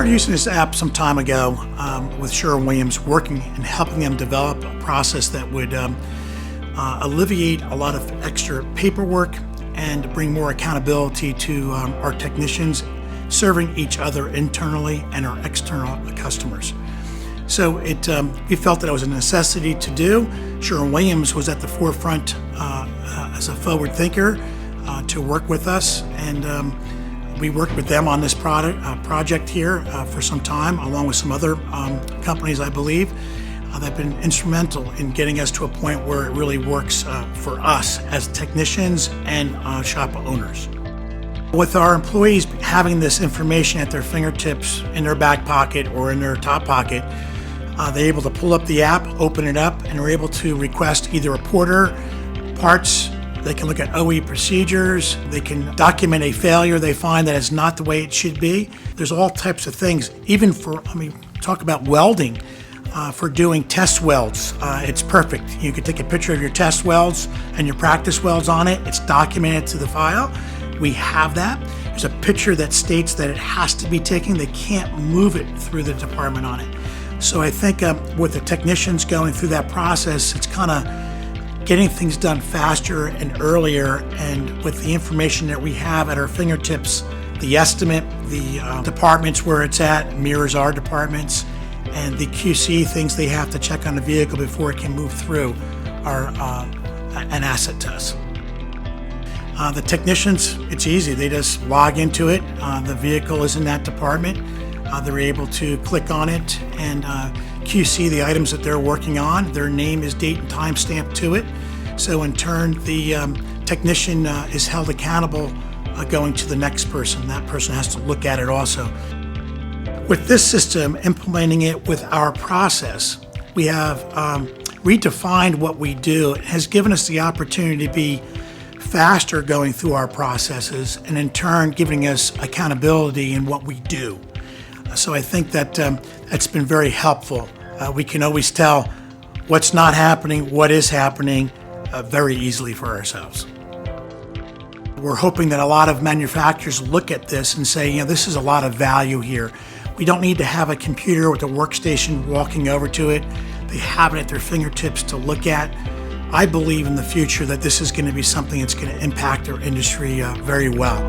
started using this app some time ago with Sherwin-Williams, working and helping them develop a process that would alleviate a lot of extra paperwork and bring more accountability to our technicians, serving each other internally and our external customers. So we felt that it was a necessity to do. Sherwin-Williams was at the forefront as a forward thinker to work with us, and we worked with them on this project here for some time, along with some other companies, I believe, that have been instrumental in getting us to a point where it really works for us as technicians and shop owners. With our employees having this information at their fingertips, in their back pocket or in their top pocket, they're able to pull up the app, open it up, and are able to request either a porter, parts. They can look at OE procedures. They can document a failure they find that is not the way it should be. There's all types of things, even for, talk about welding, for doing test welds. It's perfect. You can take a picture of your test welds and your practice welds on it. It's documented to the file. We have that. There's a picture that states that it has to be taken. They can't move it through the department on it. So I think with the technicians going through that process, it's kind of getting things done faster and earlier, and with the information that we have at our fingertips, the estimate, the departments where it's at mirrors our departments, and the QC things they have to check on the vehicle before it can move through are an asset to us. The technicians, it's easy. They just log into it. The vehicle is in that department. They're able to click on it and QC the items that they're working on. Their name is date and time stamped to it. So in turn, the technician is held accountable going to the next person. That person has to look at it also. With this system, implementing it with our process, we have redefined what we do. It has given us the opportunity to be faster going through our processes, and in turn giving us accountability in what we do. So I think that that's been very helpful. We can always tell what's not happening, what is happening very easily for ourselves. We're hoping that a lot of manufacturers look at this and say, this is a lot of value here. We don't need to have a computer with a workstation walking over to it. They have it at their fingertips to look at. I believe in the future that this is going to be something that's going to impact our industry very well.